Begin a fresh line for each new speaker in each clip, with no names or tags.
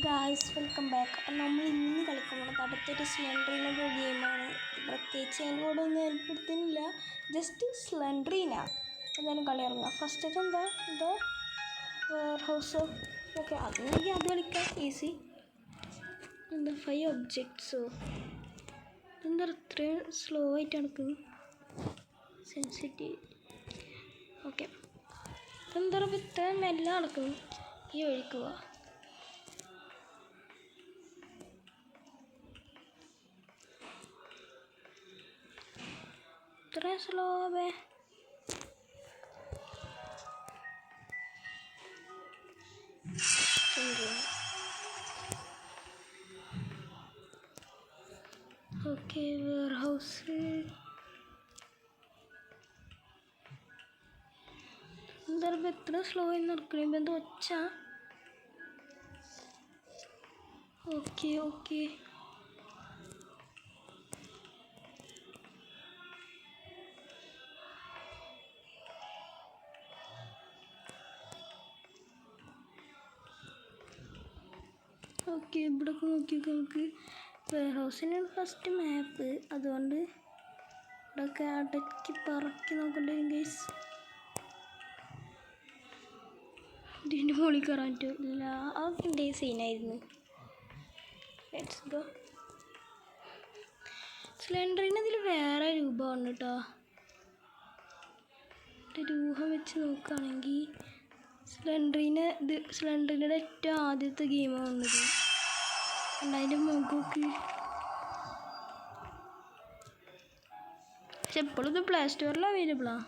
Guys welcome back. അപ്പം നമ്മൾ ഇന്ന് കളിക്കുന്നത് അടുത്തൊരു സ്ലെൻഡറിനൊരു ഗെയിമാണ്. പ്രത്യേകിച്ച് അതിൻ്റെ കൂടെ ഒന്നും ഏർപ്പെടുത്തുന്നില്ല, ജസ്റ്റ് സ്ലെൻഡറീന എന്തായാലും കളി ഇറങ്ങാം. ഫസ്റ്റ് എന്താ വെയർ ഹൗസ്. ഓക്കെ, അതെനിക്ക് അത് കളിക്കാം ഈസി. എന്താ 5 ഒബ്ജക്ട്സോ? എന്താ ഇത്രയും സ്ലോ ആയിട്ട് നടക്കുന്നു? സെൻസിറ്റീവ്. ഓക്കെ, എന്താ പറയുക ഇത്രയും മെല്ലെ നടക്കുന്നു? ഈ ഒഴിക്കുക. ഇത്രയും സ്ലോ ആവേ. Okay, warehouse. എന്താ പറയുക എത്ര സ്ലോ ആയി നടക്കണ എന്താ ഒച്ച? ഓക്കെ ഓക്കെ, ഓക്കെ ഇവിടെയൊക്കെ നോക്കിയൊക്കെ നമുക്ക് വെയർ ഹൗസിനാണ് ഫസ്റ്റ് മാപ്പ്. അതുകൊണ്ട് ഇവിടെയൊക്കെ അടക്കി പറക്കി നോക്കണ്ടേരും ഗൈസ്. ഇതിൻ്റെ മുകളിൽ കയറാൻ പറ്റില്ല. അതൊക്കെ സീനായിരുന്നു. Let's go. സിലിണ്ടറിന് ഇതിൽ വേറെ രൂപമാണ് കേട്ടോ. രൂപം വെച്ച് നോക്കുകയാണെങ്കിൽ സിലിണ്ടറിൻ്റെ ഏറ്റവും ആദ്യത്തെ ഗെയിമാണ് വന്നത്. അതിൻ്റെ മുഖമൊക്കെ പക്ഷെ എപ്പോഴും ഇത് പ്ലേ സ്റ്റോറിൽ അവൈലബിളാണ്.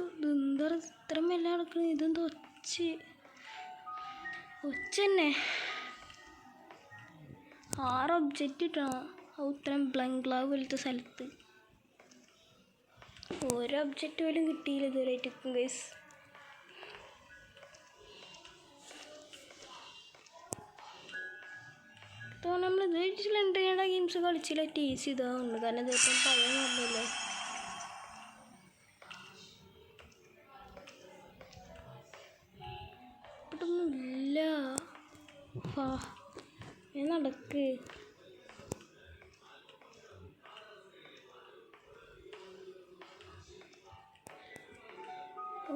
ഇതെന്താ ഇത്ര മെല്ലെ നടക്കുന്നത്? ഇതെന്താ ഒച്ച തന്നെ. 6 ഒബ്ജക്റ്റ് കിട്ടണം. ഇത്രയും ബ്ലങ്ക്ലാവ് പോലത്തെ സ്ഥലത്ത് ഓരോ ഒബ്ജക്റ്റ് പോലും കിട്ടിയില്ല ഇതുവരെയായിട്ടും ഗൈസ്. നമ്മളിത് സിലിണ്ടറിയുടെ ഗെയിംസ് കളിച്ചില്ല ടീസ് ഇതാവുന്നു. കാരണം ഇതേറ്റവും പഴയ മോഡലല്ലേ. ഇവിടൊന്നുമില്ല. നടക്ക്.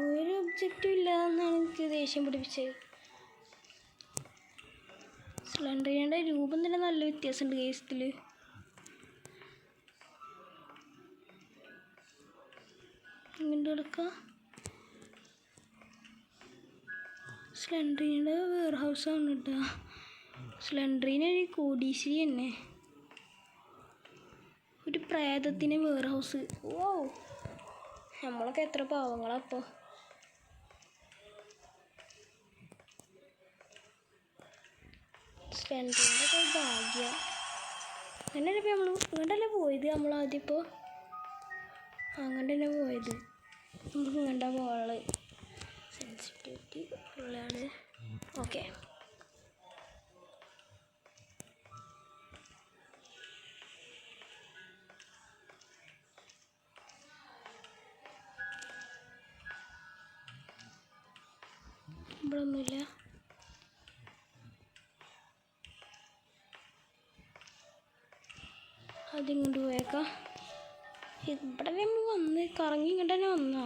ഒരു ഒബ്ജക്റ്റും ഇല്ല എന്നാണ് എനിക്ക് ദേഷ്യം പിടിപ്പിച്ചത്. സിലിണ്ടറിൻ്റെ രൂപം തന്നെ നല്ല വ്യത്യാസമുണ്ട് കേസത്തിൽ. ഇങ്ങോട്ട് കിടക്കുക. സിലിണ്ടറിൻ്റെ വെയർ ഹൗസാണ് കേട്ടോ. സിലിണ്ടറിന് ഒരു കോടീശ്വരി തന്നെ. ഒരു പ്രേതത്തിന് വെയർ ഹൗസ്. ഓ, നമ്മളൊക്കെ എത്ര പാവങ്ങളാ അപ്പോൾ. സിലിണ്ടറിൻ്റെ ഒക്കെ ഭാഗ്യ. അങ്ങനെ ഇപ്പോൾ നമ്മൾ ഇങ്ങോട്ടല്ലേ പോയത്. നമ്മളാദ്യം ഇപ്പോൾ അങ്ങോട്ട് തന്നെ പോയത്. നമുക്ക് ഇങ്ങോട്ടാ പോകാനുള്ളത്. സെൻസിറ്റിവിറ്റി ഉള്ളതാണ്. ഓക്കെ, ഇവിടെ ഒന്നുമില്ല. അതിങ്ങോട്ട് പോയേക്കാം. ഇവിടെ നമ്മൾ വന്ന് കറങ്ങി ഇങ്ങോട്ട് തന്നെ വന്നോ?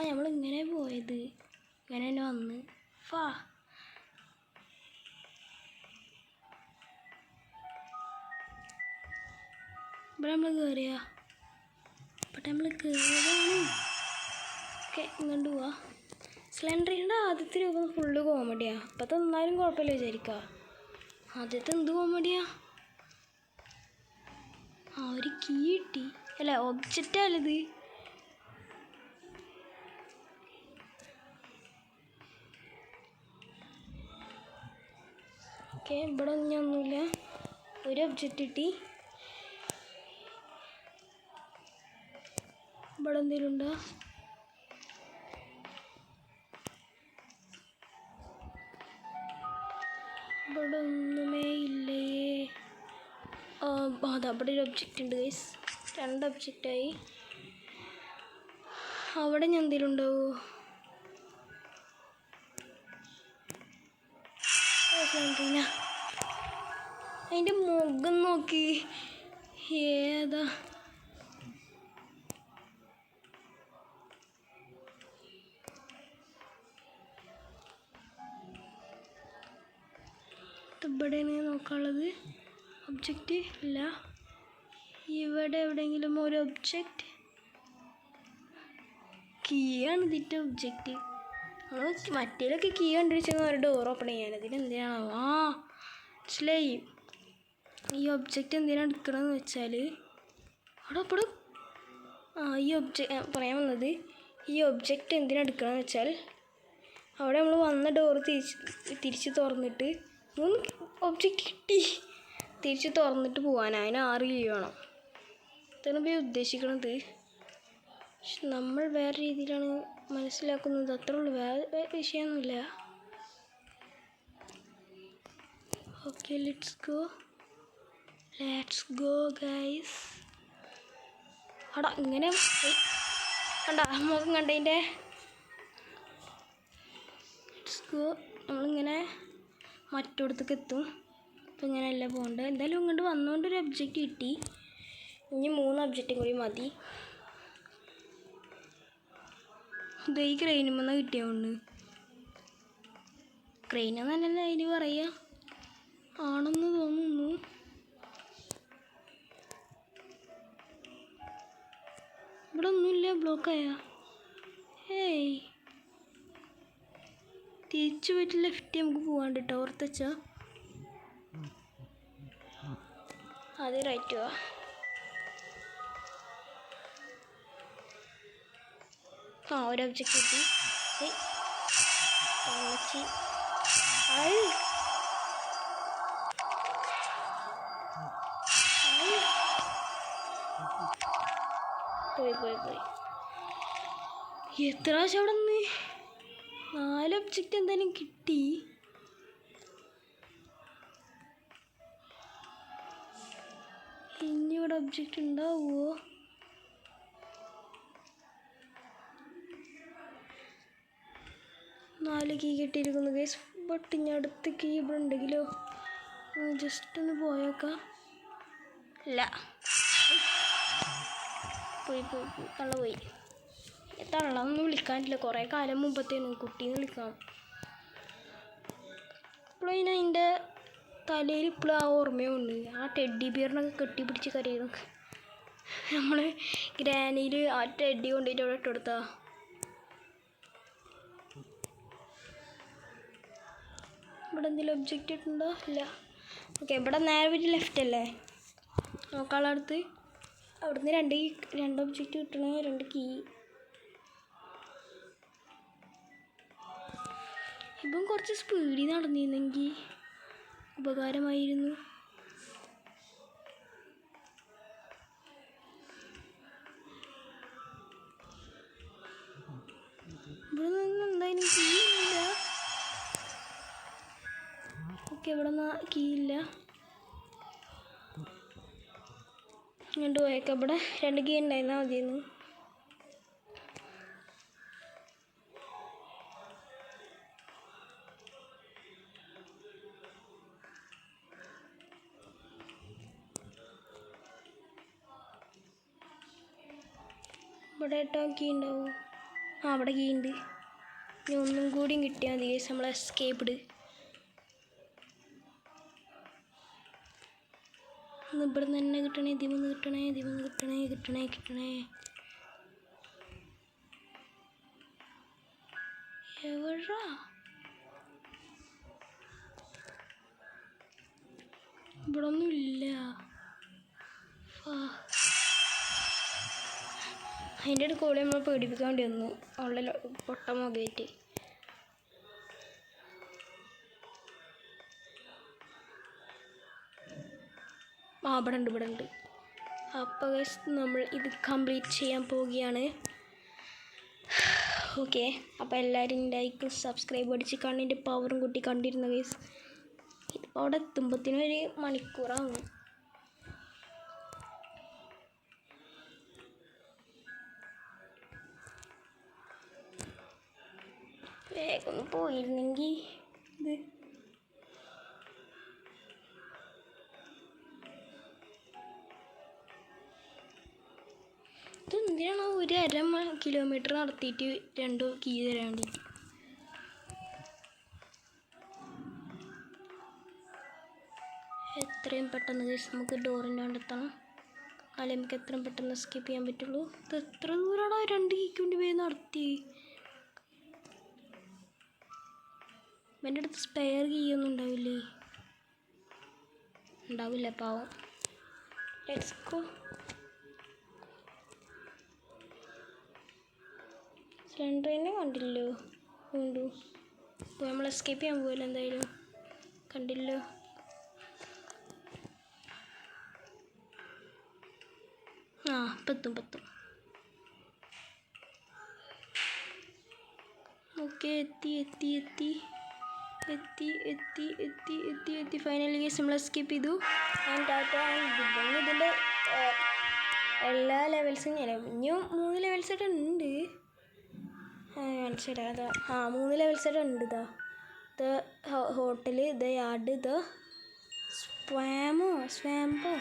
നമ്മളിങ്ങനെ പോയത്, ഇങ്ങനെ തന്നെ വന്ന്. ഇവിടെ നമ്മൾ കയറിയാ? ഇവിടെ നമ്മൾ കയറിയതാണ്. ഓക്കെ, ഇങ്ങോട്ട് പോവാ. സിലിണ്ടറിൻ്റെ ആദ്യത്തെ രൂപം ഫുള്ള് കോമഡിയാണ്. അപ്പം തന്നാലും കുഴപ്പമില്ല വിചാരിക്കുക. ആദ്യത്തെ എന്ത് കോമഡിയാ? ഒരു കീ കിട്ടി. അല്ല, ഒബ്ജക്റ്റാണിത്. ഓക്കെ, ഇവിടെ ഒന്നുമില്ല. ഒരു ഒബ്ജക്റ്റ് കിട്ടി. ഇവിടെ എന്തെങ്കിലും ഉണ്ടോ? ഇവിടെ ഒന്നുമേ ഇല്ലേ. അവിടെ ഒരു ഒബ്ജക്റ്റ് ഉണ്ട് ഗൈസ്. 2 ഒബ്ജക്റ്റായി. അവിടെ ഞാൻ എന്തെങ്കിലും ഉണ്ടാവുമോ? അതിൻ്റെ മുഖം നോക്കി ഏതാ? ഇവിടെയാണ് നോക്കാനുള്ളത്. ഒബ്ജക്റ്റ് ഇല്ല. ഇവിടെ എവിടെയെങ്കിലും ഒരു ഒബ്ജക്റ്റ്. കീ ആണ് ഇതിൻ്റെ ഒബ്ജക്റ്റ്. നമ്മൾ മറ്റേലൊക്കെ കീ കണ്ടുപിടിച്ചാൽ ഒരു ഡോർ ഓപ്പൺ ചെയ്യാൻ. ഇതിനെന്തിനാണോ? മനസ്സിലായി. ഈ ഒബ്ജക്റ്റ് എന്തിനാണ് എടുക്കണമെന്ന് വെച്ചാൽ അവിടെ അപ്പോഴും ഈ പറയാൻ വന്നത് ഈ ഒബ്ജക്റ്റ് എന്തിനാണ് എടുക്കണമെന്ന് വെച്ചാൽ അവിടെ നമ്മൾ വന്ന ഡോറ് തിരിച്ച് തുറന്നിട്ട് 3 ഒബ്ജക്റ്റ് കിട്ടി. തിരിച്ച് തുറന്നിട്ട് പോകാൻ. അതിന് 6 കീ വേണം. ഇതാണ് ഇപ്പോൾ ഉദ്ദേശിക്കുന്നത്. പക്ഷെ നമ്മൾ വേറെ രീതിയിലാണ് മനസ്സിലാക്കുന്നത്. അത്രേ ഉള്ളൂ, വേറെ വിഷയമൊന്നുമില്ല. Okay, let's go guys. അടാ ഇങ്ങനെ കണ്ട മുഖം കണ്ടതിൻ്റെ. Let's go. നമ്മളിങ്ങനെ മറ്റോടത്തേക്ക് എത്തും. അപ്പോൾ ഇങ്ങനെയല്ല പോകേണ്ടത്. എന്തായാലും ഇങ്ങോട്ട് വന്നുകൊണ്ട് ഒരു ഒബ്ജക്റ്റ് കിട്ടി. ഇനി 3 ഒബ്ജക്റ്റും കൂടി മതി. ഇത് ഈ ക്രെയിനുമെന്ന് കിട്ടിയോണ്ട്. ക്രെയിനെന്ന് തന്നെയല്ലേ അതിന് പറയുക? ആണെന്ന് തോന്നുന്നു. ഇവിടെ ഒന്നുമില്ല, ബ്ലോക്കായ. ഏയ് തിരിച്ചു പോയിട്ട് ലെഫ്റ്റ് നമുക്ക് പോകാണ്ട് കേട്ടോ. ഓർത്തച്ചാ അത് റൈറ്റ് പോവാ. ഒരു ഒബ്ജക്റ്റ് കിട്ടി. പോയി എത്ര പ്രാവശ്യം അവിടെ നിന്ന് 4 ഒബ്ജക്റ്റ് എന്തായാലും കിട്ടി. ഇനി ഇവിടെ ഒബ്ജക്റ്റ് ഉണ്ടാവുമോ? നാല് കീ കിട്ടിയിരിക്കുന്നു ഗൈസ്. ബട്ട് ഇനി അടുത്ത കീ ഇവിടെ ഉണ്ടെങ്കിലോ? ജസ്റ്റ് ഒന്ന് പോയേക്കാം. ഇല്ല, പോയി തള്ളപോയി. തള്ളൊന്നും വിളിക്കാനില്ല. കുറേ കാലം മുമ്പത്തേനും കുട്ടീന്ന് വിളിക്കാം. ഇപ്പോഴും അതിൻ്റെ തലയിൽ ഇപ്പോഴും ആ ഓർമ്മയുണ്ട്. ആ ടെഡ്ഡി ബിയറിനൊക്കെ കെട്ടിപ്പിടിച്ച് കരയുന്നൊക്കെ. നമ്മൾ ഗ്രാനിയിൽ ആ ടെഡ്ഡി കൊണ്ടിട്ട് അവിടെ ഇട്ടെടുത്താ. ഇവിടെ എന്തെങ്കിലും ഒബ്ജക്റ്റ് ഇട്ടുണ്ടോ? ഇല്ല. ഓക്കെ, ഇവിടെ നേരെ പോയിട്ട് ലെഫ്റ്റ് അല്ലേ നോക്കാളടുത്ത്. അവിടുന്ന് 2 ഒബ്ജക്റ്റ് കിട്ടണേ, 2 കീ. ഇപ്പം കുറച്ച് സ്പീഡിൽ നടന്നിരുന്നെങ്കിൽ ഉപകാരമായിരുന്നു. ഇവിടെ നിന്ന് എന്തായാലും കീ ഇല്ല. ഓക്കെ, ഇവിടെ നിന്ന് കീ ഇല്ല. ഇങ്ങോട്ട് പോയേക്കാം. ഇവിടെ 2 കീ ഉണ്ടായിരുന്നാൽ മതിയെന്ന്. ഇവിടെ ഏട്ടാ കീ ഉണ്ടാവും. അവിടെ കീ ഉണ്ട്. ഇനി ഒന്നും കൂടിയും കിട്ടിയാൽ മതി. നമ്മൾ എസ്കേപ്പ്ഡ്. ഇവിടെ നിന്ന് തന്നെ കിട്ടണേ. ഇതിമൊന്ന് കിട്ടണേ. എവിടാ? ഇവിടെ ഒന്നും ഇല്ല. അതിൻ്റെ അടുത്ത് കോളി നമ്മൾ പേടിപ്പിക്കാൻ വേണ്ടി വന്നു. ഉള്ള പൊട്ട മുഖമായിട്ട്. ഇവിടെ ഉണ്ട്. അപ്പോൾ നമ്മൾ ഇത് കംപ്ലീറ്റ് ചെയ്യാൻ പോവുകയാണ്. ഓക്കെ, അപ്പോൾ എല്ലാവരും ലൈക്കും സബ്സ്ക്രൈബ് അടിച്ച് കണ്ണിൻ്റെ പവറും കൂട്ടി കണ്ടിരുന്ന ഗൈസ്. ഇതിപ്പോൾ അവിടെ എത്തുമ്പോഴത്തേനും 1 മണിക്കൂറാവും. വേഗം ഒന്ന് പോയിരുന്നെങ്കിൽ ഇത് ഇതെന്തിനാണോ ഒരു കിലോമീറ്റർ നടത്തിയിട്ട് 2 കീ തരാൻ വേണ്ടിയിട്ട്. എത്രയും പെട്ടെന്ന് നമുക്ക് ഡോറിൻ്റെ കണ്ടെത്തണം. അല്ലെങ്കിൽ നമുക്ക് എത്രയും പെട്ടെന്ന് സ്കിപ്പ് ചെയ്യാൻ പറ്റുള്ളൂ. ഇത് എത്ര ദൂരമാണോ 2 കീക്ക് വേണ്ടി പോയി നടത്തി. എൻ്റെ അടുത്ത് സ്പെയർ കീ ഒന്നും ഉണ്ടാവില്ല പാവം. Let's go. സിലിണ്ടറിനെ കണ്ടില്ലോ. കണ്ടു ഇപ്പോൾ നമ്മൾ എസ്കേപ്പ് ചെയ്യാൻ പോയല്ലോ. എന്തായാലും കണ്ടില്ലോ. ആ പത്തും ഓക്കെ. എത്തി ഫൈനലി ഗൈസ് നമ്മൾ എസ്കേപ്പ് ചെയ്തു. And Tata and good bye. ഇതിൻ്റെ എല്ലാ ലെവൽസും ഇനിയും 3 ലെവൽസായിട്ട് ഉണ്ട്. കാണിച്ചിടാം. അതാ 3 ലെവൽസായിട്ട് ഉണ്ട്. ഇത് ഹോട്ടൽ, ഇത് യാർഡ്, ഇത് സ്വാമ്പോ.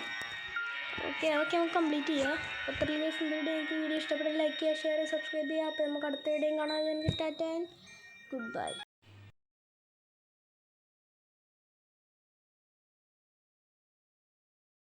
ഓക്കെ അതൊക്കെ നമുക്ക് കംപ്ലീറ്റ് ചെയ്യാം. അപ്പോൾ വീഡിയോ ഇഷ്ടപ്പെട്ട ലൈക്ക് ചെയ്യുക, ഷെയർ ചെയ്യുക, സബ്സ്ക്രൈബ് ചെയ്യുക. അപ്പോൾ നമുക്ക് അടുത്ത വീഡിയോയും കാണാം. Tata and good bye.